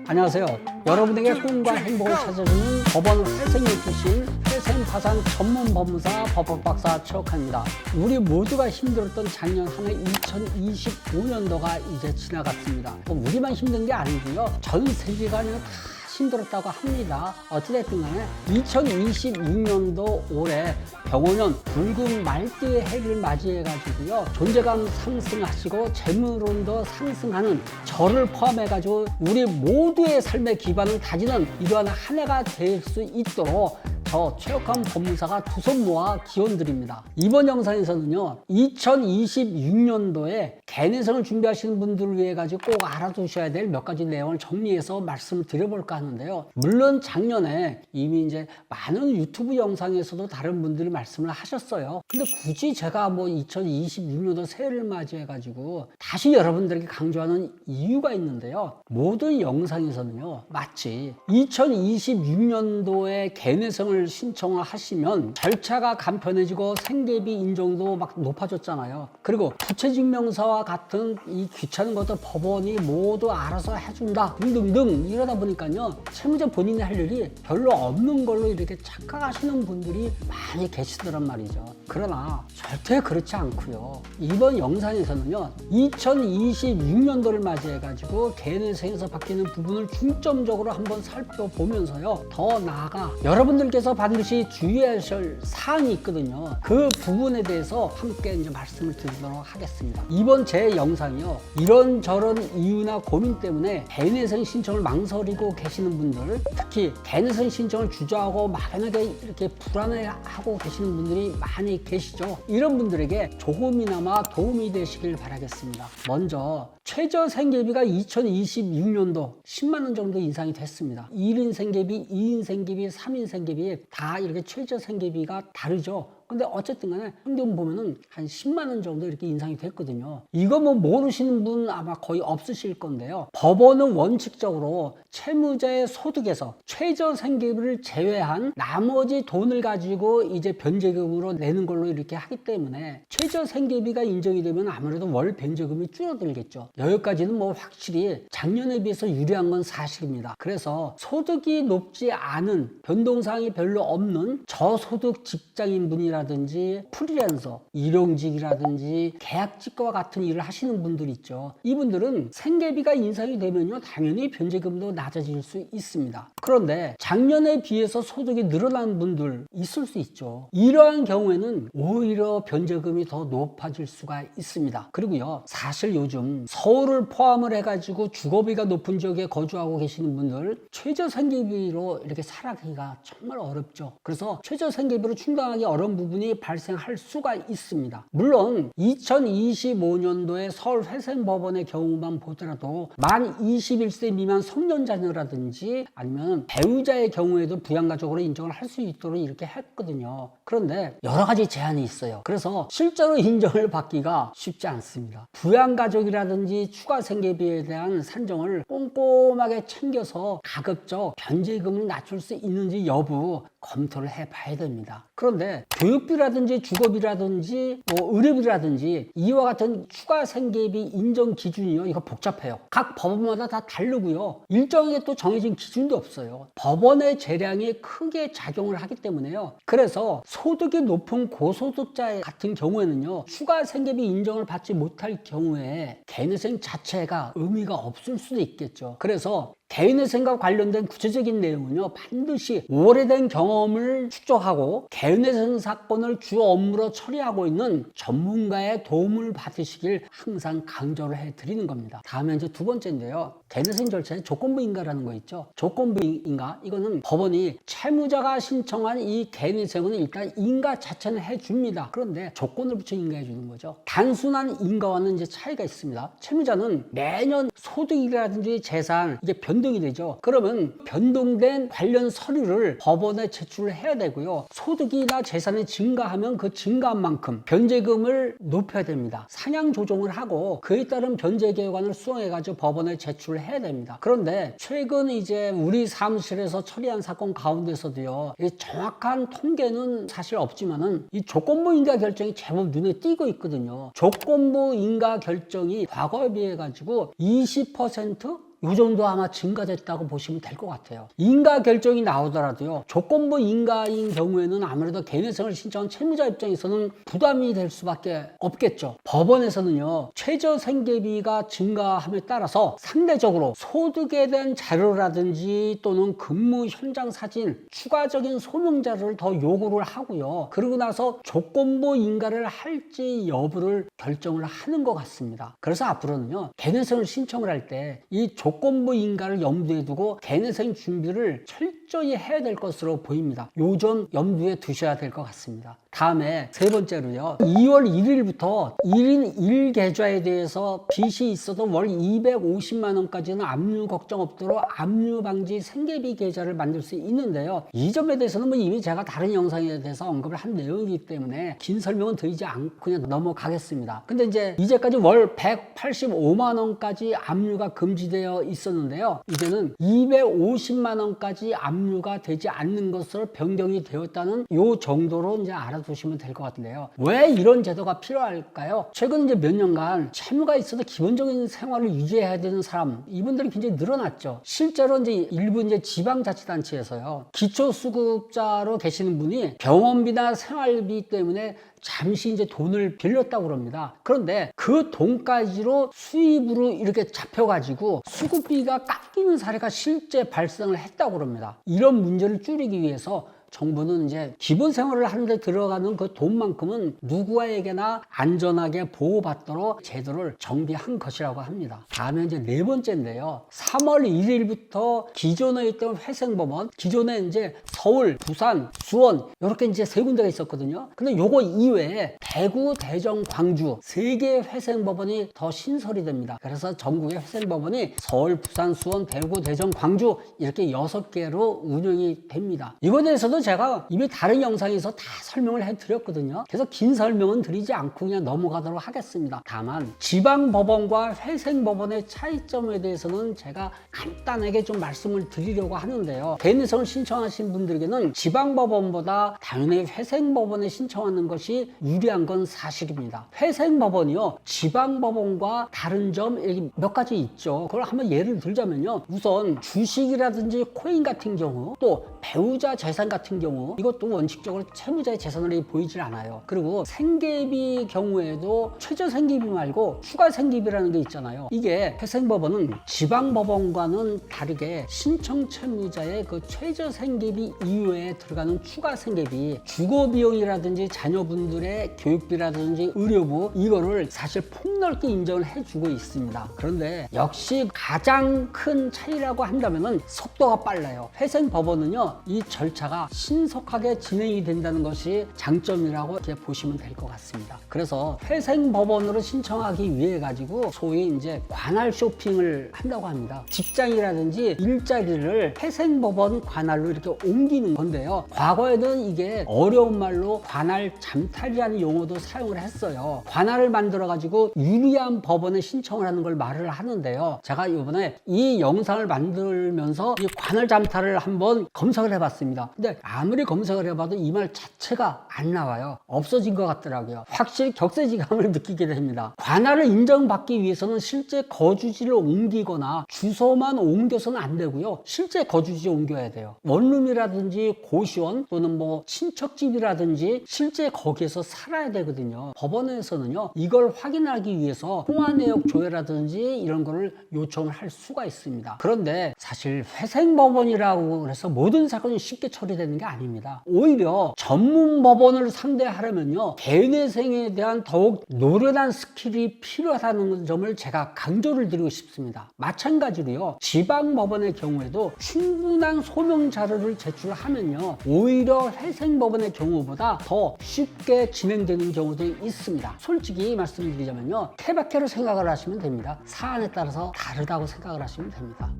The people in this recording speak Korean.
안녕하세요. 여러분에게 꿈과 행복을 찾아주는 법원 회생을 주신 회생파산 전문 법무사 법학박사 최욱환입니다. 우리 모두가 힘들었던 작년 한 해 2025년도가 이제 지나갔습니다. 우리만 힘든 게 아니고요. 전 세계가 그냥 다 힘들었다고 합니다. 어찌됐든 간에 2026년도 올해 병원은 붉은 말띠의 해를 맞이해가지고요. 존재감 상승하시고 재물운도 상승하는 저를 포함해가지고 우리 모두의 삶의 기반을 다지는 이러한 한 해가 될 수 있도록 저 최욱환 법무사가 두 손 모아 기원드립니다. 이번 영상에서는요, 2026년도에 개내성을 준비하시는 분들을 위해 가지고 꼭 알아두셔야 될 몇 가지 내용을 정리해서 말씀을 드려볼까 하는데요. 물론 작년에 이미 이제 많은 유튜브 영상에서도 다른 분들이 말씀을 하셨어요. 근데 굳이 제가 뭐 2026년도 새해를 맞이해 가지고 다시 여러분들에게 강조하는 이유가 있는데요. 모든 영상에서는요, 마치 2026년도에 개내성을 신청을 하시면 절차가 간편해지고 생계비 인정도 막 높아졌잖아요. 그리고 부채증명서와 같은 이 귀찮은 것들 법원이 모두 알아서 해준다 등등등 이러다 보니까요, 채무자 본인이 할 일이 별로 없는 걸로 이렇게 착각하시는 분들이 많이 계시더란 말이죠. 그러나 절대 그렇지 않고요. 이번 영상에서는요, 2026년도를 맞이해 가지고 개내성에서 바뀌는 부분을 중점적으로 한번 살펴보면서요, 더 나아가 여러분들께서 반드시 주의하실 사항이 있거든요. 그 부분에 대해서 함께 이제 말씀을 드리도록 하겠습니다. 이번 제 영상이요, 이런저런 이유나 고민 때문에 개내성 신청을 망설이고 계시는 분들, 특히 개내성 신청을 주저하고 막연하게 이렇게 불안해하고 계시는 분들이 많이 계시죠. 이런 분들에게 조금이나마 도움이 되시길 바라겠습니다. 먼저 최저 생계비가 2026년도 10만 원 정도 인상이 됐습니다. 1인 생계비, 2인 생계비, 3인 생계비 다 이렇게 최저 생계비가 다르죠. 근데 어쨌든 간에 평균 보면은 한 10만 원 정도 이렇게 인상이 됐거든요. 이거 뭐 모르시는 분 아마 거의 없으실 건데요. 법원은 원칙적으로 채무자의 소득에서 최저 생계비를 제외한 나머지 돈을 가지고 이제 변제금으로 내는 걸로 이렇게 하기 때문에 최저 생계비가 인정이 되면 아무래도 월 변제금이 줄어들겠죠. 여기까지는 뭐 확실히 작년에 비해서 유리한 건 사실입니다. 그래서 소득이 높지 않은, 변동사항이 별로 없는 저소득 직장인 분이라든지 프리랜서, 일용직이라든지 계약직과 같은 일을 하시는 분들 있죠. 이분들은 생계비가 인상이 되면요, 당연히 변제금도 낮아질 수 있습니다. 그런데 작년에 비해서 소득이 늘어난 분들 있을 수 있죠. 이러한 경우에는 오히려 변제금이 더 높아질 수가 있습니다. 그리고요, 사실 요즘 서울을 포함을 해가지고 주거비가 높은 지역에 거주하고 계시는 분들 최저 생계비로 이렇게 살아가기가 정말 어렵죠. 그래서 최저 생계비로 충당하기 어려운 부분이 발생할 수가 있습니다. 물론 2025년도에 서울 회생법원의 경우만 보더라도 만 21세 미만 성년자녀라든지 아니면 배우자의 경우에도 부양가족으로 인정을 할 수 있도록 이렇게 했거든요. 그런데 여러 가지 제한이 있어요. 그래서 실제로 인정을 받기가 쉽지 않습니다. 부양가족이라든지 추가 생계비에 대한 산정을 꼼꼼하게 챙겨서 가급적 변제금을 낮출 수 있는지 여부 검토를 해봐야 됩니다. 그런데 교육비라든지 주거비라든지 뭐 의료비라든지 이와 같은 추가 생계비 인정 기준이요, 이거 복잡해요. 각 법원마다 다 다르고요, 일정하게 또 정해진 기준도 없어요. 법원의 재량이 크게 작용을 하기 때문에요. 그래서 소득이 높은 고소득자 같은 경우에는요, 추가 생계비 인정을 받지 못할 경우에 개인회생 자체가 의미가 없을 수도 있겠죠. 그래서 개인회생과 관련된 구체적인 내용은요, 반드시 오래된 경험을 축적하고 개인회생 사건을 주 업무로 처리하고 있는 전문가의 도움을 받으시길 항상 강조를 해드리는 겁니다. 다음에 이제 두 번째인데요, 개인회생 절차에 조건부인가라는 거 있죠. 조건부인가, 이거는 법원이 채무자가 신청한 이 개인회생은 일단 인가 자체는 해줍니다. 그런데 조건을 붙여 인가해 주는 거죠. 단순한 인가와는 이제 차이가 있습니다. 채무자는 매년 소득이라든지 재산 이게 변동이 되죠. 그러면 변동된 관련 서류를 법원에 제출을 해야 되고요, 소득이나 재산이 증가하면 그 증가한 만큼 변제금을 높여야 됩니다. 상향 조정을 하고 그에 따른 변제 계획안을 수정해 가지고 법원에 제출을 해야 됩니다. 그런데 최근 이제 우리 사무실에서 처리한 사건 가운데서도요, 정확한 통계는 사실 없지만은 이 조건부 인가 결정이 제법 눈에 띄고 있거든요. 조건부 인가 결정이 과거에 비해 가지고 20% 이 정도 아마 증가됐다고 보시면 될 것 같아요. 인가 결정이 나오더라도요, 조건부 인가인 경우에는 아무래도 개인회생을 신청한 채무자 입장에서는 부담이 될 수밖에 없겠죠. 법원에서는요, 최저 생계비가 증가함에 따라서 상대적으로 소득에 대한 자료라든지 또는 근무 현장 사진, 추가적인 소명 자료를 더 요구를 하고요. 그러고 나서 조건부 인가를 할지 여부를 결정을 하는 것 같습니다. 그래서 앞으로는요, 개인회생을 신청을 할 때 이 조건부 인가를 염두에 두고 개인회생 준비를 철저히 해야 될 것으로 보입니다. 요 점 염두에 두셔야 될 것 같습니다. 다음에 세 번째로요, 2월 1일부터 1인 1계좌에 대해서 빚이 있어도 월 250만 원까지는 압류 걱정 없도록 압류 방지 생계비 계좌를 만들 수 있는데요. 이 점에 대해서는 뭐 이미 제가 다른 영상에 대해서 언급을 한 내용이기 때문에 긴 설명은 드리지 않고 그냥 넘어가겠습니다. 근데 이제까지 월 185만 원까지 압류가 금지되어 있었는데요. 이제는 250만 원까지 압류가 되지 않는 것으로 변경이 되었다는 요 정도로 이제 알아두시면 될 것 같은데요. 왜 이런 제도가 필요할까요? 최근 몇 년간 채무가 있어도 기본적인 생활을 유지해야 되는 사람, 이분들이 굉장히 늘어났죠. 실제로 일부 지방자치단체에서요, 기초수급자로 계시는 분이 병원비나 생활비 때문에 잠시 돈을 빌렸다고 그럽니다. 그런데 그 돈까지로 수입으로 이렇게 잡혀가지고 수급비가 깎이는 사례가 실제 발생을 했다고 그럽니다. 이런 문제를 줄이기 위해서 정부는 기본 생활을 하는데 들어가는 그 돈만큼은 누구에게나 안전하게 보호받도록 제도를 정비한 것이라고 합니다. 다음에 네 번째인데요. 3월 1일부터 기존에 있던 회생법원, 기존에 서울, 부산, 수원 이렇게 세 군데가 있었거든요. 근데 요거 이외에 대구, 대전, 광주 3개의 회생법원이 더 신설이 됩니다. 그래서 전국의 회생법원이 서울, 부산, 수원, 대구, 대전, 광주 이렇게 6개로 운영이 됩니다. 이거에 대해서도 제가 이미 다른 영상에서 다 설명을 해드렸거든요. 그래서 긴 설명은 드리지 않고 그냥 넘어가도록 하겠습니다. 다만 지방법원과 회생법원의 차이점에 대해서는 제가 간단하게 좀 말씀을 드리려고 하는데요. 개인회생을 신청하신 분들에게는 지방법원보다 당연히 회생법원에 신청하는 것이 유리한 건 사실입니다. 회생법원이요, 지방법원과 다른 점 몇 가지 있죠. 그걸 한번 예를 들자면요, 우선 주식이라든지 코인 같은 경우, 또 배우자 재산 같은 경우, 이것도 원칙적으로 채무자의 재산으로 보이질 않아요. 그리고 생계비 경우에도 최저 생계비 말고 추가 생계비라는 게 있잖아요. 이게 회생법원은 지방법원과는 다르게 신청 채무자의 그 최저 생계비 이외에 들어가는 추가 생계비, 주거비용이라든지 자녀분들의 교육비라든지 의료부, 이거를 사실 폭넓게 인정을 해주고 있습니다. 그런데 역시 가장 큰 차이라고 한다면은 속도가 빨라요. 회생법원은요, 이 절차가 신속하게 진행이 된다는 것이 장점이라고 이렇게 보시면 될 것 같습니다. 그래서 회생법원으로 신청하기 위해 가지고 소위 관할 쇼핑을 한다고 합니다. 직장이라든지 일자리를 회생법원 관할로 이렇게 옮기는 건데요. 과거에는 이게 어려운 말로 관할 잠탈이라는 용어도 사용을 했어요. 관할을 만들어 가지고 유리한 법원에 신청을 하는 걸 말을 하는데요. 제가 이번에 이 영상을 만들면서 이 관할 잠탈을 한번 검색을 해봤습니다. 근데 아무리 검색을 해봐도 이 말 자체가 안 나와요. 없어진 것 같더라고요. 확실히 격세지감을 느끼게 됩니다. 관할을 인정받기 위해서는 실제 거주지를 옮기거나 주소만 옮겨서는 안 되고요. 실제 거주지에 옮겨야 돼요. 원룸이라든지 고시원 또는 친척집이라든지 실제 거기에서 살아야 되거든요. 법원에서는요, 이걸 확인하기 위해서 통화내역 조회라든지 이런 거를 요청을 할 수가 있습니다. 그런데 사실 회생법원이라고 해서 모든 사건이 쉽게 처리되는 게 아닙니다. 오히려 전문 법원을 상대하려면요, 개인회생에 대한 더욱 노련한 스킬이 필요하다는 점을 제가 강조를 드리고 싶습니다. 마찬가지로요, 지방법원의 경우에도 충분한 소명 자료를 제출하면요, 오히려 회생법원의 경우보다 더 쉽게 진행되는 경우도 있습니다. 솔직히 말씀드리자면요, 케바케로 생각을 하시면 됩니다. 사안에 따라서 다르다고 생각을 하시면 됩니다.